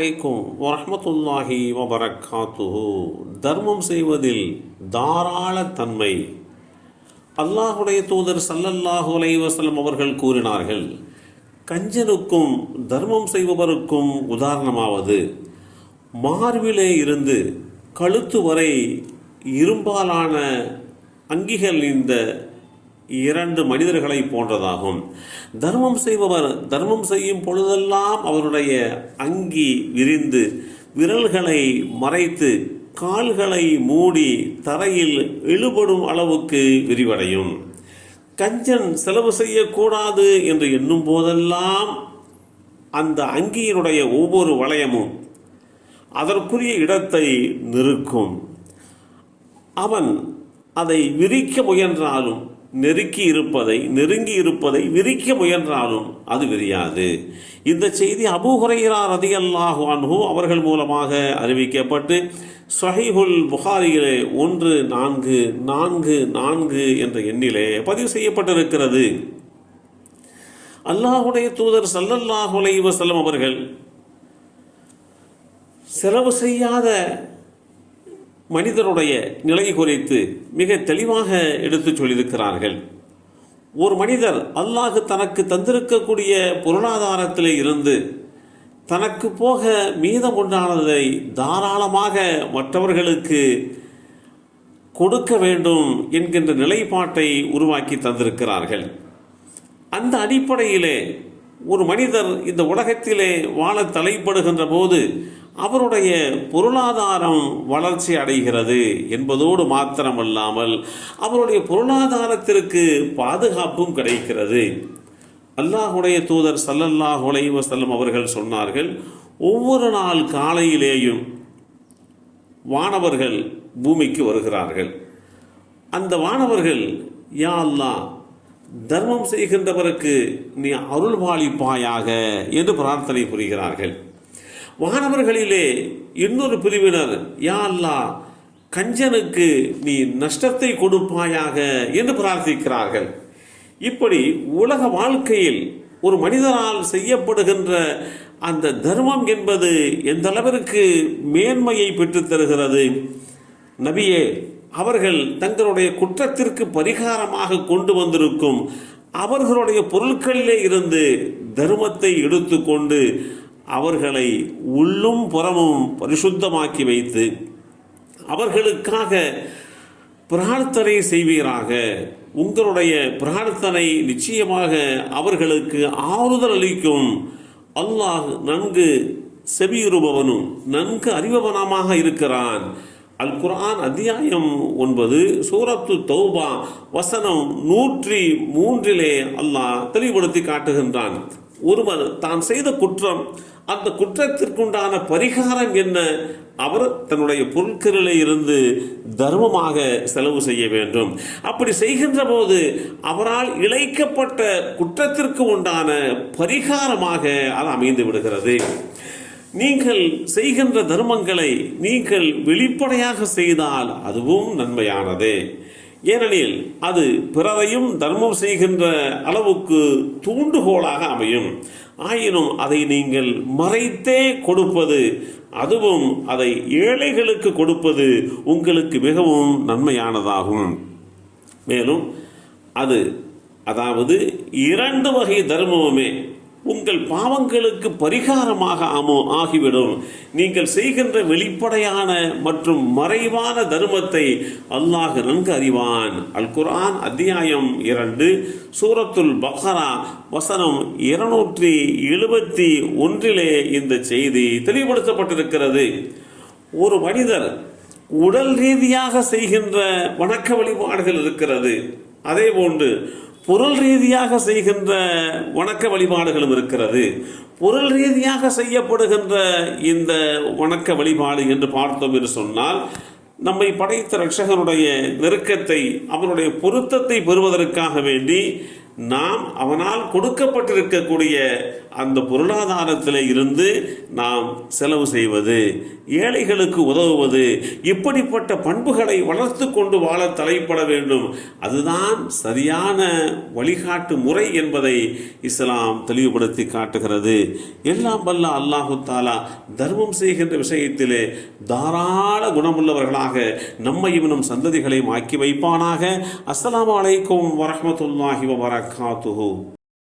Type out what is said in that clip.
அலைக்கும் வரஹ்மத்துல்லாஹி வபரக்காத்துஹு. தர்மம் செய்வதில் தாராள தன்மை. அல்லாஹுடைய தூதர் ஸல்லல்லாஹு அலைஹி வஸல்லம் அவர்கள் கூறினார்கள், கஞ்சனுக்கும் தர்மம் செய்பவருக்கும் உதாரணமாவது மார்பிலே இருந்து கழுத்து வரை இரும்பாலான அங்கிகள் இந்த இரண்டு மனிதர்களை போன்றதாகும். தர்மம் செய்பவர் தர்மம் செய்யும் பொழுதெல்லாம் அவருடைய அங்கி விரிந்து விரல்களை மறைத்து கால்களை மூடி தரையில் இழுபடும் அளவுக்கு விரிவடையும். கஞ்சன் செலவு செய்யக்கூடாது என்று எண்ணும் போதெல்லாம் அந்த அங்கியினுடைய ஒவ்வொரு வளையமும் அதற்குரிய இடத்தை நிறுக்கும். அவன் அதை விரிக்க முயன்றாலும் நெருங்கி இருப்பதை விரிக்க முயன்றாலும் அது விரியாது. இந்த செய்தி அபூ ஹுரைரா ரலியல்லாஹு அன்ஹு அவர்கள் மூலமாக அறிவிக்கப்பட்டு ஸஹீஹுல் புகாரியிலே 1444 என்ற எண்ணிலே பதிவு செய்யப்பட்டிருக்கிறது. அல்லாஹுடைய தூதர் ஸல்லல்லாஹு அலைஹி வஸல்லம் அவர்கள் செலவு செய்யாத மனிதனுடைய நிலை குறித்து மிக தெளிவாக எடுத்து சொல்லியிருக்கிறார்கள். ஒரு மனிதர் அல்லாஹ் தனக்கு தந்திருக்கக்கூடிய பொருளாதாரத்திலே இருந்து தனக்கு போக மீதம் உண்டானதை தாராளமாக மற்றவர்களுக்கு கொடுக்க வேண்டும் என்கின்ற நிலைப்பாட்டை உருவாக்கி தந்திருக்கிறார்கள். அந்த அடிப்படையிலே ஒரு மனிதர் இந்த உலகத்திலே வாழ தலைப்படுகின்ற போது அவருடைய பொருளாதாரம் வளர்ச்சி அடைகிறது என்பதோடு மாத்திரமல்லாமல் அவருடைய பொருளாதாரத்திற்கு பாதுகாப்பும் கிடைக்கிறது. அல்லாஹுடைய தூதர் ஸல்லல்லாஹு அலைஹி வஸல்லம் அவர்கள் சொன்னார்கள், ஒவ்வொரு நாள் காலையிலேயும் வானவர்கள் பூமிக்கு வருகிறார்கள். அந்த வானவர்கள், யா அல்லாஹ், தர்மம் செய்கின்றவருக்கு நீ அருள்பாலிப்பாயாக என்று பிரார்த்தனை புரிகிறார்கள். வானவர்களிலே இன்னொரு பிரிவினர், யா அல்லாஹ், கஞ்சனுக்கு நீ நஷ்டத்தை கொடுப்பாயாக என்று பிரார்த்திக்கிறார்கள். இப்படி உலக வாழ்க்கையில் ஒரு மனிதனால் செய்யப்படுகின்ற அந்த தர்மம் என்பது எந்த அளவிற்கு மேன்மையை பெற்றுத் தருகிறது. நபியே அவர்கள் தங்களுடைய குற்றத்திற்கு பரிகாரமாக கொண்டு வந்திருக்கும் அவர்களுடைய பொருட்களிலே இருந்து தர்மத்தை எடுத்துக்கொண்டு அவர்களை உள்ளும் புறமும் பரிசுத்தமாக்கி வைத்து அவர்களுக்காக பிரார்த்தனை செய்வீராக. உங்களுடைய பிரார்த்தனை நிச்சயமாக அவர்களுக்கு ஆறுதல் அளிக்கும். அல்லாஹ் நன்கு செவியுறுபவனும் நன்கு அறிபவனமாக இருக்கிறான். அல் குர்ஆன் அத்தியாயம் 9 சூரத்து தௌபா வசனம் 103 அல்லாஹ் தெளிவுபடுத்தி காட்டுகின்றான். ஒருவர் தான் செய்த குற்றம், அந்த குற்றத்திற்குண்டான பரிகாரம் என்ன? அவர் தன்னுடைய பொருட்களிலே இருந்து தர்மமாக செலவு செய்ய வேண்டும். அப்படி செய்கின்ற போது அவரால் இழைக்கப்பட்ட குற்றத்திற்கு உண்டான பரிகாரமாக அது அமைந்து விடுகிறது. நீங்கள் செய்கின்ற தர்மங்களை நீங்கள் வெளிப்படையாக செய்தால் அதுவும் நன்மையானது. ஏனெனில் அது பிறரையும் தர்மம் செய்கின்ற அளவுக்கு தூண்டுகோலாக அமையும். ஆயினும் அதை நீங்கள் மறைத்தே கொடுப்பது, அதுவும் அதை ஏழைகளுக்கு கொடுப்பது உங்களுக்கு மிகவும் நன்மையானதாகும். மேலும் அதாவது 2 வகை தர்மமுமே உங்கள் பாவங்களுக்கு பரிகாரமாக ஆகிவிடும். நீங்கள் செய்கின்ற வெளிப்படையான மற்றும் மறைவான தர்மத்தை அல்லாஹ் நன்கு அறிவான். அல் குர்ஆன் அத்தியாயம் 2 சூரத்துல் பக்ரா வசனம் 271 இந்த செய்தி தெளிவுபடுத்தப்பட்டிருக்கிறது. ஒரு மனிதர் உடல் ரீதியாக செய்கின்ற வணக்க வழிபாடுகள் இருக்கிறது. அதே போன்று பொருள் ரீதியாக செய்கின்ற வணக்க வழிபாடுகளும் இருக்கிறது. பொருள் ரீதியாக செய்யப்படுகின்ற இந்த வணக்க வழிபாடு என்று பார்த்தோம் என்று சொன்னால், நம்மை படைத்த இரட்சகனுடைய நெருக்கத்தை, அவருடைய பொருத்தத்தை பெறுவதற்காக வேண்டி நாம் அவனால் கொடுக்கப்பட்டிருக்கக்கூடிய அந்த பொருளாதாரத்தில் இருந்து நாம் செலவு செய்வது, ஏழைகளுக்கு உதவுவது, இப்படிப்பட்ட பண்புகளை வளர்த்து கொண்டு வாழ தலைப்பட வேண்டும். அதுதான் சரியான வழிகாட்டு முறை என்பதை இஸ்லாம் தெளிவுபடுத்தி காட்டுகிறது. எல்லாம் வல்ல அல்லாஹு தாலா தர்மம் செய்கின்ற விஷயத்திலே தாராள குணமுள்ளவர்களாக நம்மையும் நம் சந்ததிகளையும் ஆக்கி வைப்பானாக. அஸ்ஸலாமு அலைக்கும் வரஹ்மத்துல்லாஹி வபரகாத்துஹு.